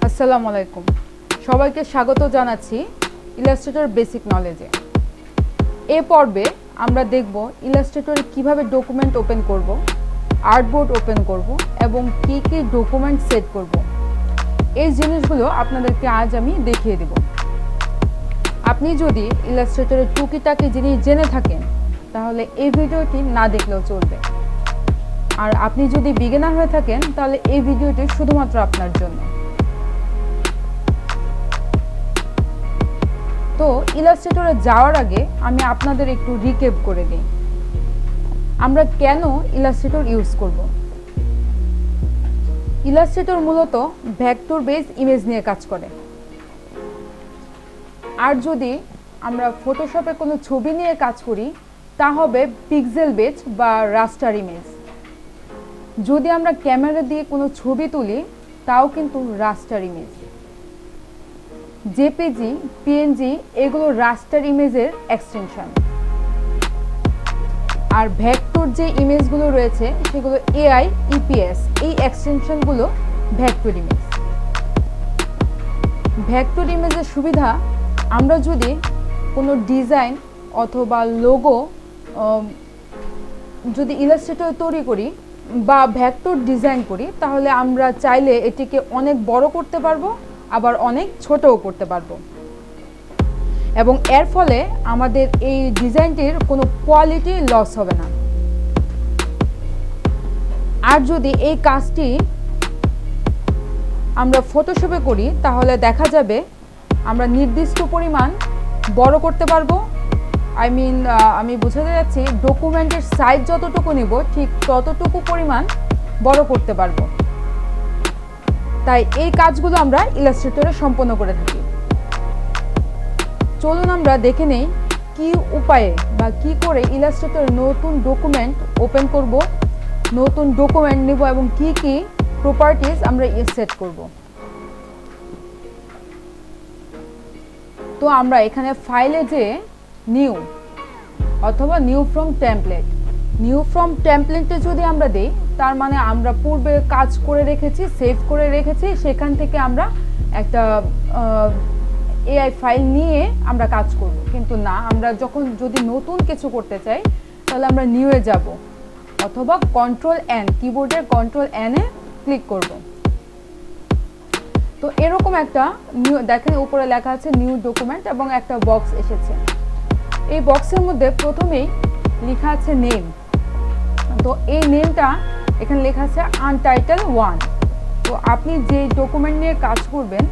আসসালামু আলাইকুম, সবাইকে স্বাগত জানাচ্ছি ইলাস্ট্রেটর বেসিক নলেজে। এই পর্বে আমরা দেখব ইলাস্ট্রেটরে কিভাবে ডকুমেন্ট ওপেন করব, আর্টবোর্ড ওপেন করব এবং কি কি ডকুমেন্ট সেট করব। এই জিনিসগুলো আপনাদেরকে আজ আমি দেখিয়ে দেব। আপনি যদি ইলাস্ট্রেটরের টুকিটাকি জিনিস জেনে থাকেন তাহলে এই ভিডিওটি না দেখলেও চলবে, আর আপনি যদি বিগিনার হয়ে থাকেন তাহলে এই ভিডিওটি শুধুমাত্র আপনার জন্য। তো ইলাস্ট্রেটরে যাওয়ার আগে আমি আপনাদের একটু রিক্যাপ করে দিই, আমরা কেন ইলাস্ট্রেটর ইউজ করব। ইলাস্ট্রেটর মূলত ভেক্টর বেস ইমেজ নিয়ে কাজ করে। আর যদি আমরা ফটোশপে কোনো ছবি নিয়ে কাজ করি তা হবে পিক্সেল বেস বা রাস্টার ইমেজ। যদি আমরা ক্যামেরা দিয়ে কোনো ছবি তুলি তাও কিন্তু রাস্টার ইমেজ। জেপিজি, পিএনজি এগুলো রাস্টার ইমেজের এক্সটেনশন। আর ভেক্টর যে ইমেজগুলো রয়েছে সেগুলো এআই, ইপিএস এই এক্সটেনশনগুলো ভেক্টর ইমেজ। ভেক্টর ইমেজের সুবিধা, আমরা যদি কোনো ডিজাইন অথবা লোগো যদি ইলাস্ট্রেটর তৈরি করি বা ভেক্টর ডিজাইন করি তাহলে আমরা চাইলে এটিকে অনেক বড় করতে পারবো, আবার অনেক ছোটও করতে পারবো, এবং এর ফলে আমাদের এই ডিজাইনটির কোনো কোয়ালিটি লস হবে না। আর যদি এই কাজটি আমরা ফটোশপে করি তাহলে দেখা যাবে আমরা নির্দিষ্ট পরিমাণ বড় করতে পারবো। আমি বোঝাতে যাচ্ছি, ডকুমেন্টের সাইজ যতটুকু নিব ঠিক ততটুকু পরিমাণ বড় করতে পারবো। তাই এই কাজগুলো আমরা ইলাস্ট্রেটরে সম্পন্ন করে থাকি। চলুন আমরা দেখে নেই কি উপায়ে বা কি করে ইলাস্ট্রেটরে নতুন ডকুমেন্ট ওপেন করব, নতুন ডকুমেন্ট নিব এবং কি কি প্রপার্টিজ আমরা সেট করব। তো আমরা এখানে ফাইলে যে নিউ অথবা নিউ ফ্রম টেমপ্লেটে যদি আমরা দেই তার মানে আমরা পূর্বে কাজ করে রেখেছি, সেভ করে রেখেছি, সেখান থেকে আমরা একটা এআই ফাইল নিয়ে আমরা কাজ করব। কিন্তু না, আমরা যদি নতুন কিছু করতে চাই তাহলে আমরা নিউয়ে যাব অথবা কন্ট্রোল এন, কিবোর্ডের কন্ট্রোল এনে ক্লিক করব। তো এরকম একটা নিউ, দেখেন উপরে লেখা আছে নিউ ডকুমেন্ট এবং একটা বক্স এসেছে। এই বক্সের মধ্যে প্রথমেই লেখা আছে নেম। তো এই নেমটা এখানে লেখা আছে আনটাইটেল 1। তো আপনি যে ডকুমেন্ট নিয়ে কাজ করবেন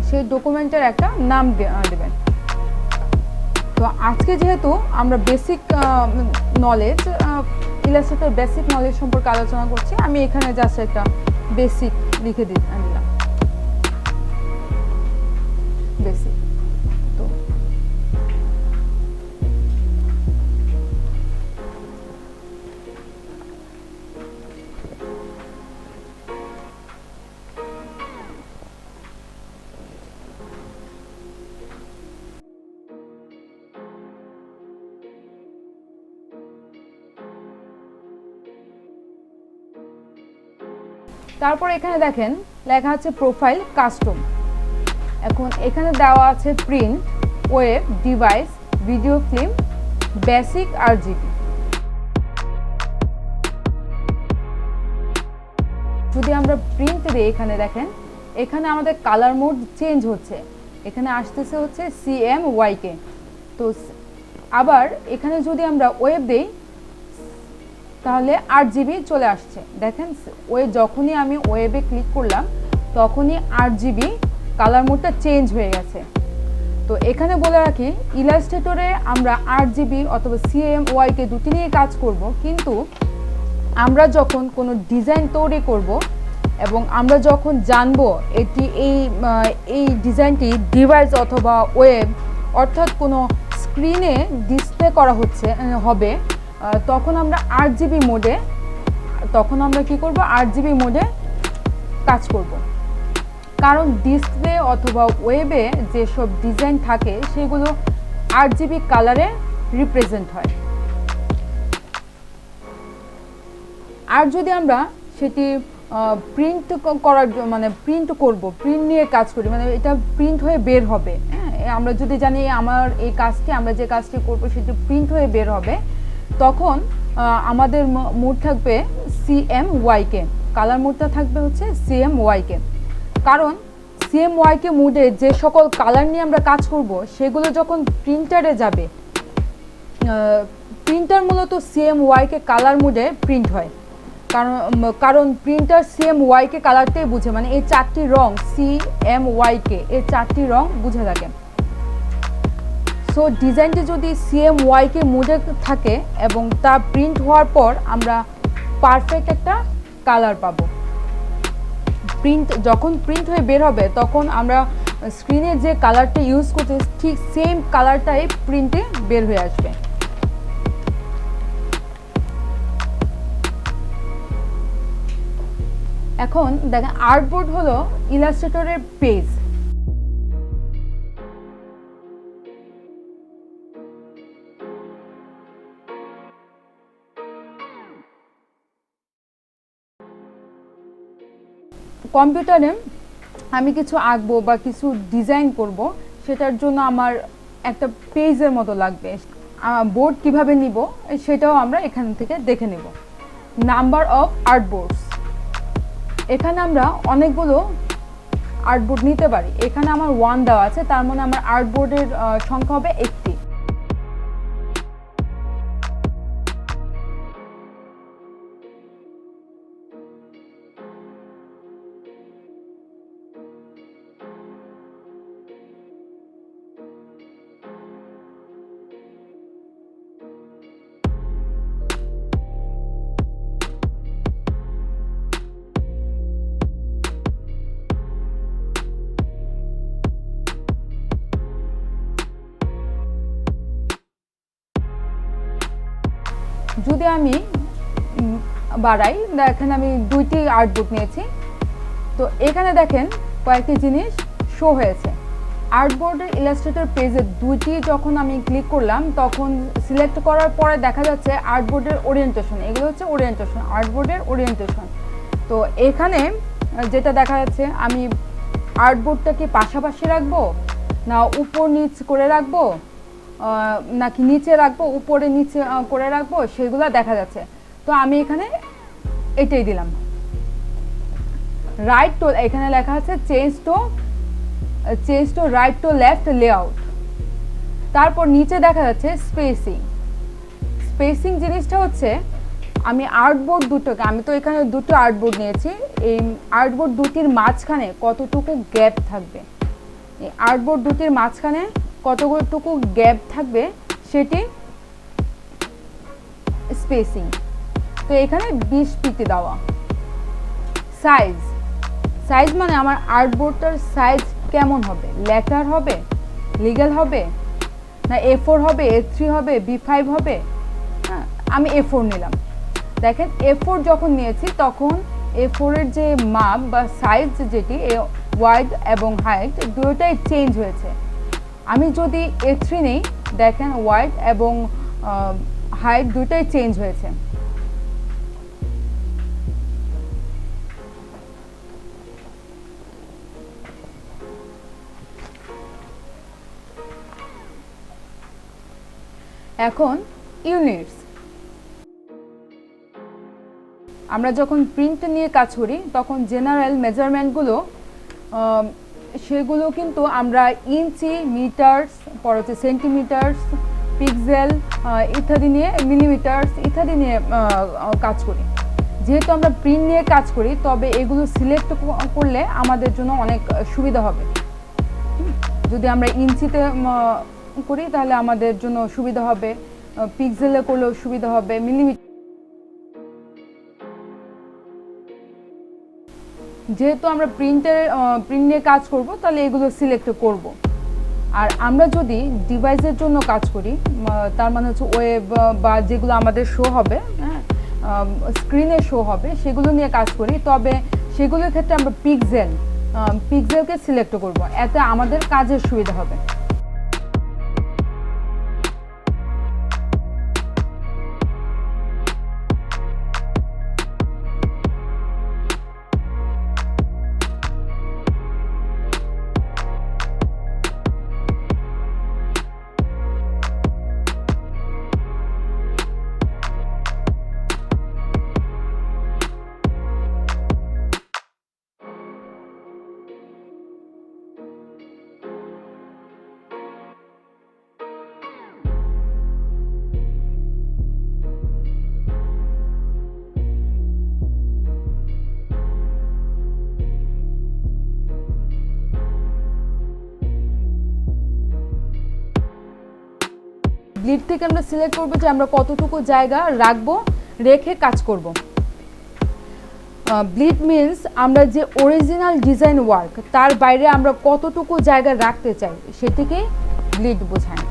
সেই ডকুমেন্টের একটা নাম দেবেন। তো আজকে যেহেতু আমরা basic knowledge, Illustrator basic knowledge সম্পর্কে আলোচনা করছি, আমি এখানে জাস্ট একটা বেসিক লিখে দিলাম, বেসিক। তো তারপর এখানে দেখেন লেখা আছে প্রোফাইল কাস্টম। এখন এখানে দেওয়া আছে print, web, device, video, film, basic, RGB. যদি আমরা প্রিন্ট দিই, এখানে দেখেন এখানে আমাদের কালার মোড চেঞ্জ হচ্ছে, এখানে আসতেছে হচ্ছে CMYK। তো আবার এখানে যদি আমরা ওয়েব দেই তাহলে 8GB চলে আসছে। দেখেন যখনই আমি ওয়েবে ক্লিক করলাম তখনই 8GB কালার মোডটা চেঞ্জ হয়ে গেছে। তো এখানে বলে রাখি, ইলাস্ট্রেটরে আমরা 8GB অথবা CMYK দুটি নিয়ে কাজ করব, কিন্তু আমরা যখন কোনো ডিজাইন তৈরি করব এবং আমরা যখন জানবো এই ডিজাইনটি ডিভাইস অথবা ওয়েব অর্থাৎ কোনো স্ক্রিনে ডিসপ্লে করা হবে, তখন আমরা 8GB মোডে কি করব, 8GB মোডে কাজ করব। কারণ ডিসপ্লে অথবা ওয়েবে যেসব ডিজাইন থাকে সেগুলো 8GB কালারে রিপ্রেজেন্ট হয়। আর যদি আমরা সেটি প্রিন্ট করার মানে প্রিন্ট করব, প্রিন্ট নিয়ে কাজ করি, মানে এটা প্রিন্ট হয়ে বের হবে। হ্যাঁ, আমরা যদি জানি আমার এই কাজটি, আমরা যে কাজটি করবো সেটি প্রিন্ট হয়ে বের হবে, তখন আমাদের মোড থাকবে CMYK, কালার মোডটা থাকবে হচ্ছে CMYK। কারণ CMYK মোডে যে সকল কালার নিয়ে আমরা কাজ করব সেগুলো যখন প্রিন্টারে যাবে, প্রিন্টার মূলত CMYK কালার মোডে প্রিন্ট হয়। কারণ প্রিন্টার CMYK কালারটাই বুঝে, মানে এই 4টি রং CMYK, এই 4টি রং বুঝে থাকে। সো ডিজাইনটি যদি CMYK মোডে থাকে এবং তা প্রিন্ট হওয়ার পর আমরা পারফেক্ট একটা কালার পাবো। যখন প্রিন্ট হয়ে বের হবে তখন আমরা স্ক্রিনে যে কালারটা ইউজ করতে ঠিক সেম কালারটাই প্রিন্টে বের হয়ে আসবে। এখন দেখেন, আর্টবোর্ড হলো ইলাস্ট্রেটরের পেজ। কম্পিউটারে আমি কিছু আঁকবো বা কিছু ডিজাইন করব, সেটার জন্য আমার একটা পেজের মতো লাগবে। বোর্ড কিভাবে নিব সেটাও আমরা এখান থেকে দেখে নেব। নাম্বার অফ আর্টবোর্ডস, এখানে আমরা অনেকগুলো আর্টবোর্ড নিতে পারি। এখানে আমার 1 দেওয়া আছে, তার মানে আমার আর্টবোর্ডের সংখ্যা হবে 1টি। যদি আমি বাড়াই, দেখেন আমি 2টি আর্টবোর্ড নিয়েছি। তো এখানে দেখেন কয়েকটি জিনিস শো হয়েছে। আর্টবোর্ডের ইলাস্ট্রেটর পেজে 2টি যখন আমি ক্লিক করলাম, তখন সিলেক্ট করার পরে দেখা যাচ্ছে আর্টবোর্ডের ওরিয়েন্টেশন। এগুলো হচ্ছে ওরিয়েন্টেশন, আর্টবোর্ডের ওরিয়েন্টেশন। তো এখানে যেটা দেখা যাচ্ছে, আমি আর্টবোর্ডটাকে পাশাপাশি রাখবো, না উপর নিচ করে রাখবো, নাকি নিচে রাখবো, উপরে নিচে করে রাখবো, সেগুলো দেখা যাচ্ছে। তো আমি এখানে এটাই দিলাম। রাইট টু, এখানে লেখা আছে change to right to left layout. তারপর নিচে দেখা যাচ্ছে স্পেসিং জিনিসটা হচ্ছে, আমি আর্টবোর্ড দুটোকে, আমি তো এখানে 2টো আর্টবোর্ড নিয়েছি, এই আর্টবোর্ড 2টির মাঝখানে কতটুকু গ্যাপ থাকবে, এই আর্টবোর্ড 2টির মাঝখানে কতটুকু গ্যাপ থাকবে সেটি স্পেসিং। তো এখানে 20 পিটি দেওয়া। সাইজ মানে আমার আর্টবোর্ডটার সাইজ কেমন হবে, লেটার হবে, লিগ্যাল হবে, না A4 হবে, A3 হবে, B5 হবে। হ্যাঁ, আমি A4 নিলাম। দেখেন A4 যখন নিয়েছি তখন A4 এর যে মাপ বা সাইজ, যেটি ওয়াইড এবং হাইট দুটোটাই চেঞ্জ হয়েছে। আমি যদি A3 নেই, দেখেন ওয়াইড এবং হাইট দুটোই চেঞ্জ হয়েছে। এখন ইউনিটস, আমরা যখন প্রিন্ট নিয়ে কাজ করি তখন জেনারেল মেজারমেন্টগুলো সেগুলো কিন্তু আমরা ইঞ্চি, মিটার্স, পর হচ্ছে সেন্টিমিটার্স, পিক্সেল ইত্যাদি নিয়ে, মিলিমিটার্স ইত্যাদি নিয়ে কাজ করি। যেহেতু আমরা প্রিন্ট নিয়ে কাজ করি, তবে এগুলো সিলেক্ট করলে আমাদের জন্য অনেক সুবিধা হবে। যদি আমরা ইঞ্চিতে করি তাহলে আমাদের জন্য সুবিধা হবে, পিক্সেলে করলেও সুবিধা হবে, মিলিমিটার। যেহেতু আমরা প্রিন্ট নিয়ে কাজ করব, তাহলে এগুলো সিলেক্ট করব। আর আমরা যদি ডিভাইসের জন্য কাজ করি, তার মানে হচ্ছে ওয়েব বা যেগুলো আমাদের শো হবে, হ্যাঁ, স্ক্রিনে শো হবে, সেগুলো নিয়ে কাজ করি, তবে সেগুলোর ক্ষেত্রে আমরা পিক্সেলকে সিলেক্ট করব। এতে আমাদের কাজের সুবিধা হবে। ব্লিড থেকে আমরা সিলেক্ট করব যে আমরা কতটুকু জায়গা রাখবো, রেখে কাজ করব। ব্লিড মিনস আমরা যে অরিজিনাল ডিজাইন ওয়ার্ক তার বাইরে আমরা কতটুকু জায়গা রাখতে চাই সেটিকে ব্লিড বোঝায়।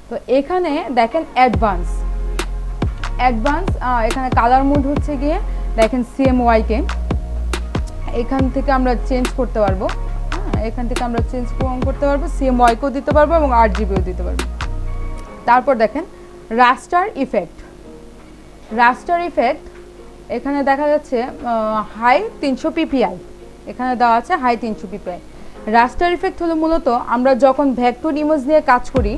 তো এখানে দেখেন অ্যাডভান্স এখানে কালার মোড হচ্ছে গিয়ে দেখেন CMYK, এখান থেকে আমরা চেঞ্জ করতে পারবো। এখান থেকে আমরা চেঞ্জ করতে পারবো, CMYKও দিতে পারবো এবং RGBও দিতে পারবো। তারপর দেখেন রাস্টার ইফেক্ট এখানে দেখা যাচ্ছে হাই 300 PPI, এখানে দেওয়া আছে হাই 300 PPI। রাস্টার ইফেক্ট হলো মূলত আমরা যখন ভেক্টর ইমেজ নিয়ে কাজ করি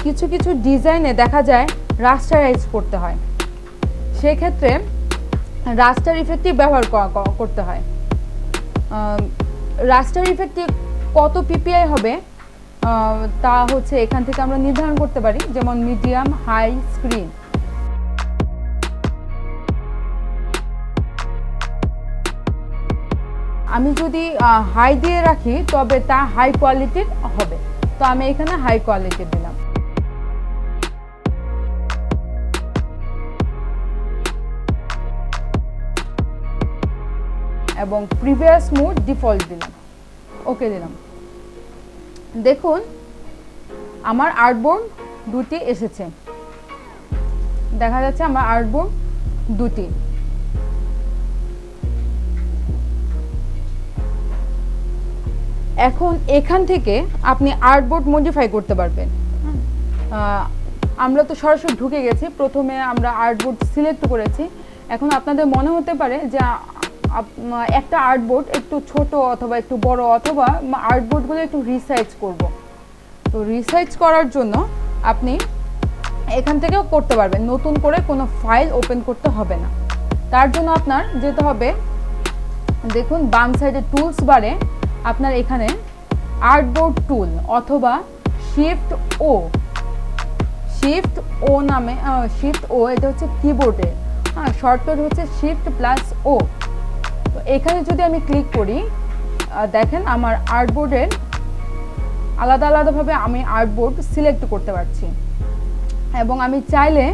কিছু কিছু ডিজাইনে দেখা যায় রাস্টারাইজ করতে হয়, সেক্ষেত্রে রাস্টার ইফেক্টই ব্যবহার করতে হয়। রাস্টার ইফেক্টে কত PPI হবে তা হচ্ছে এখান থেকে আমরা নির্ধারণ করতে পারি, যেমন মিডিয়াম, হাই, স্ক্রিন। আমি যদি হাই দিয়ে রাখি তবে তা হাই কোয়ালিটির হবে, তো আমি এখানে হাই কোয়ালিটি দিলাম। এবং প্রিভিয়াস মোড ডিফল্ট দিলাম, ওকে দিলাম। দেখুন আমার আর্টবোর্ড দুটি এসেছে, দেখা যাচ্ছে আমার আর্টবোর্ড দুটি। এখন এখান থেকে আপনি আর্টবোর্ড মডিফাই করতে পারবেন। আমরা তো সরাসরি ঢুকে গেছি, প্রথমে আমরা আর্টবোর্ড সিলেক্ট করেছি। এখন আপনাদের মনে হতে পারে যে একটা আর্টবোর্ড একটু ছোট অথবা একটু বড়, অথবা আর্টবোর্ডগুলো একটু রিসাইজ করব। তো রিসাইজ করার জন্য আপনি এখান থেকেও করতে পারবেন, নতুন করে কোনো ফাইল ওপেন করতে হবে না। তার জন্য আপনার যেতে হবে, দেখুন বাম সাইডে টুলস বারে আপনার এখানে আর্টবোর্ড টুল অথবা শিফট ও নামে, শিফট ও এটা হচ্ছে কিবোর্ডের, শর্টকাট হচ্ছে Shift+O। তো এখানে যদি আমি ক্লিক করি দেখেন আমার আর্টবোর্ডের আলাদাভাবে আমি আর্টবোর্ড সিলেক্ট করতে পারছি এবং আমি চাইলে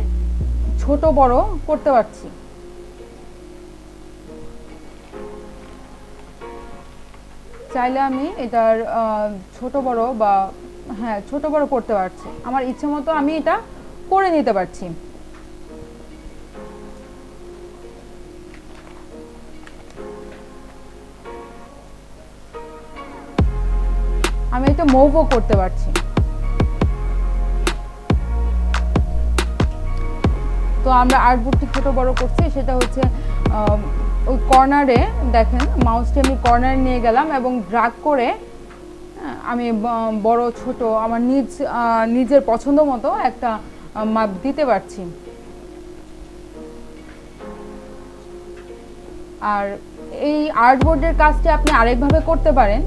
ছোট বড় করতে পারছি। চাইলে আমি এটার ছোট বড় বা ছোট বড় করতে পারছি, আমার ইচ্ছে মতো আমি এটা করে নিতে পারছি। আমি এটা মুভও করতে পারছি। তো আমরা আর্টবোর্ডটি ছোট বড় করছি, সেটা হচ্ছে ওই কর্নারে দেখেন মাউসটি আমি কর্নারে নিয়ে গেলাম এবং ড্রাগ করে আমি বড় ছোট আমার নিজের পছন্দ মতো একটা মাপ দিতে পারছি। আর এই আর্টবোর্ডের কাজটি আপনি আরেকভাবে করতে পারেন।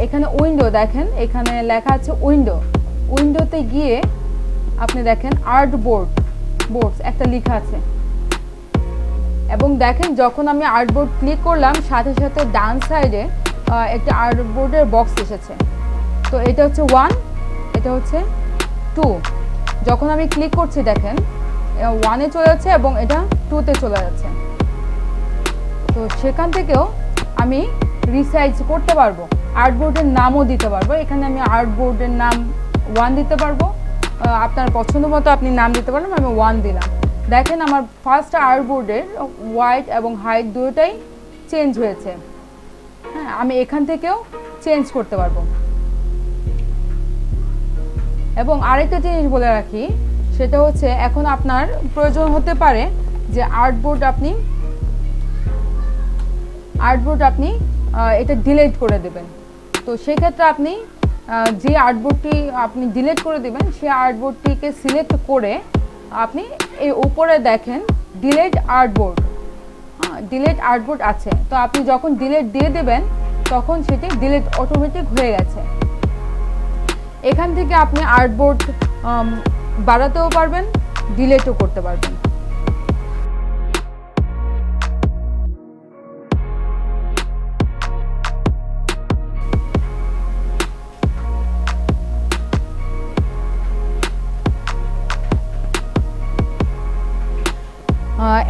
এখানে উইন্ডো দেখেন, এখানে লেখা আছে উইন্ডোতে গিয়ে আপনি দেখেন আর্টবোর্ডস একটা লেখা আছে এবং দেখেন যখন আমি আর্টবোর্ড ক্লিক করলাম সাথে সাথে ডান সাইডে একটা আর্টবোর্ডের বক্স এসেছে। তো এটা হচ্ছে 1, এটা হচ্ছে 2। যখন আমি ক্লিক করছি দেখেন 1-এ চলে যাচ্ছে এবং এটা 2-তে চলে যাচ্ছে। তো সেখান থেকেও আমি রিসাইজ করতে পারবো, আর্টবোর্ডের নামও দিতে পারবো। এখানে আমি আর্টবোর্ডের নাম 1 দিতে পারবো, আপনার পছন্দ মতো আপনি নাম দিতে পারেন, আমি 1 দিলাম। দেখেন আমার ফার্স্ট আর্টবোর্ডের হোয়াইট এবং হাইট দুটোটাই চেঞ্জ হয়েছে। হ্যাঁ, আমি এখান থেকেও চেঞ্জ করতে পারবো। এবং আরেকটা জিনিস বলে রাখি, সেটা হচ্ছে এখন আপনার প্রয়োজন হতে পারে যে আর্টবোর্ড আপনি এটা ডিলিট করে দেবেন। তো সেক্ষেত্রে আপনি যে আর্টবোর্ডটি আপনি ডিলিট করে দেবেন সেই আর্টবোর্ডটিকে সিলেক্ট করে আপনি এই উপরে দেখেন ডিলিট আর্টবোর্ড, ডিলিট আর্টবোর্ড আছে। তো আপনি যখন ডিলিট দিয়ে দেবেন তখন সেটি ডিলিট অটোমেটিক হয়ে গেছে। এখান থেকে আপনি আর্টবোর্ড বাড়াতেও পারবেন, ডিলিটও করতে পারবেন।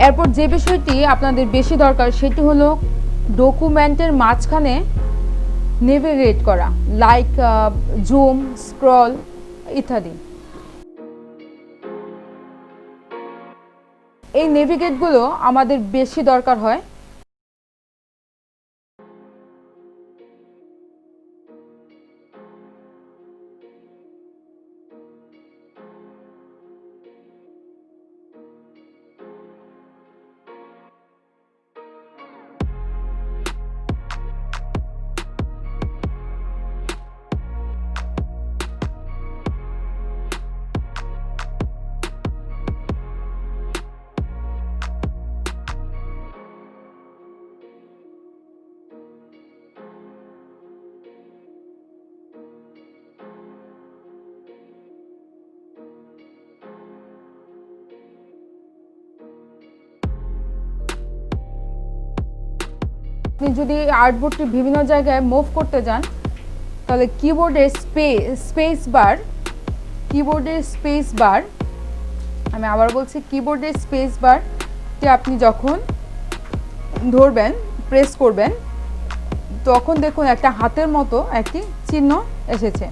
এরপর যে বিষয়টি আপনাদের বেশি দরকার সেটি হলো ডকুমেন্টের মাঝখানে নেভিগেট করা, লাইক জুম, স্ক্রল ইত্যাদি। এই নেভিগেটগুলো আমাদের বেশি দরকার হয়। আপনি যদি আর্টবোর্ডটি বিভিন্ন জায়গায় মুভ করতে যান তাহলে কিবোর্ডের স্পেস বার আমি আবার বলছি, কিবোর্ডের স্পেস বারটি আপনি যখন ধরবেন, প্রেস করবেন, তখন দেখুন একটা হাতের মতো একটি চিহ্ন এসেছে।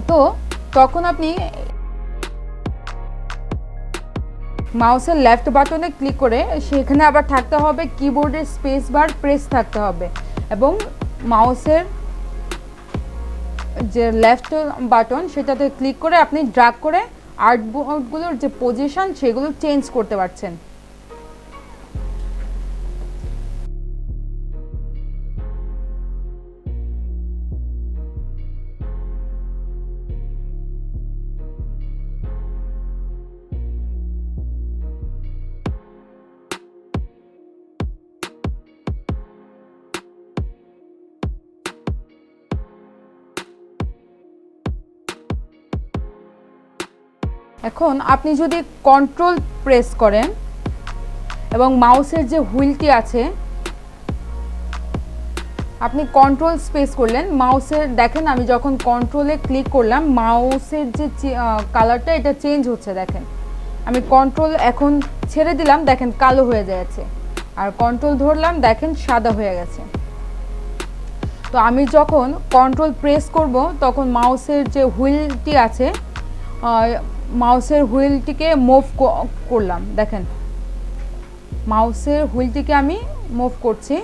তো তখন আপনি মাউসের লেফট বাটনে ক্লিক করে সেখানে আবার থাকতে হবে কিবোর্ডের স্পেস বার প্রেস থাকতে হবে, এবং মাউসের যে লেফট বাটন সেটাতে ক্লিক করে আপনি ড্র্যাগ করে আর্টবোর্ডগুলোর যে পজিশন সেগুলো চেঞ্জ করতে পারছেন। এখন আপনি যদি কন্ট্রোল প্রেস করেন এবং মাউসের যে হুইলটি আছে, আপনি কন্ট্রোল স্পেস করলেন, মাউসের দেখেন আমি যখন কন্ট্রোলে ক্লিক করলাম মাউসের যে কালারটা এটা চেঞ্জ হচ্ছে। দেখেন আমি কন্ট্রোল এখন ছেড়ে দিলাম, দেখেন কালো হয়ে যাচ্ছে, আর কন্ট্রোল ধরলাম দেখেন সাদা হয়ে গেছে। তো আমি যখন কন্ট্রোল প্রেস করব তখন মাউসের যে হুইলটি আছে, মাউসের হুইলটিকে মুভ করলাম, দেখেন মাউসের হুইলটিকে আমি মুভ করছি।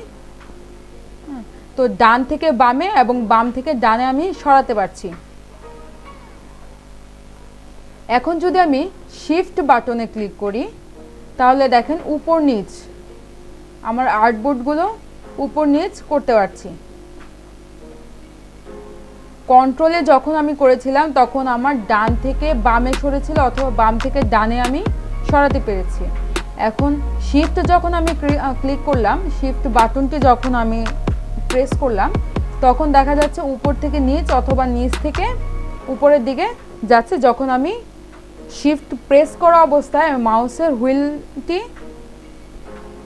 তো ডান থেকে বামে এবং বাম থেকে ডানে আমি সরাতে পারছি। এখন যদি আমি শিফট বাটনে ক্লিক করি তাহলে দেখেন উপর নিচ আমার আর্টবোর্ডগুলো উপর নিচ করতে পারছি। কন্ট্রোলে যখন আমি করেছিলাম তখন আমার ডান থেকে বামে সরেছিল অথবা বাম থেকে ডানে আমি সরাতে পেরেছি। এখন শিফট যখন আমি ক্লিক করলাম, শিফট বাটনটি যখন আমি প্রেস করলাম তখন দেখা যাচ্ছে উপর থেকে নিচ অথবা নিচ থেকে উপরের দিকে যাচ্ছে যখন আমি শিফট প্রেস করা অবস্থায় মাউসের হুইলটি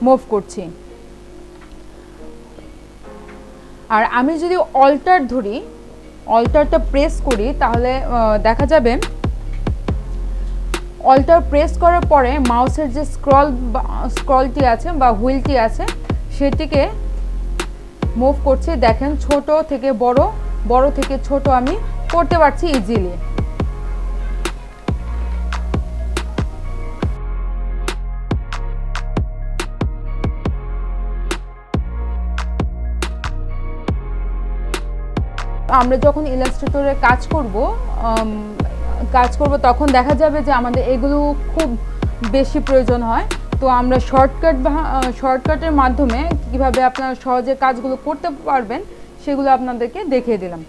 মুভ করছি। আর আমি যদি অল্টার ধরি, অল্টারটা প্রেস করি তাহলে দেখা যাবে অল্টার প্রেস করার পরে মাউসের যে স্ক্রলটি আছে বা হুইলটি আছে সেটিকে মুভ করছি। দেখেন ছোট থেকে বড়, বড় থেকে ছোট আমি করতে পারছি ইজিলি। আমরা যখন ইলাস্ট্রেটরে কাজ করব তখন দেখা যাবে যে আমাদের এগুলো খুব বেশি প্রয়োজন হয়। তো আমরা শর্টকাটের মাধ্যমে কিভাবে আপনারা সহজে কাজগুলো করতে পারবেন সেগুলো আপনাদেরকে দেখিয়ে দিলাম।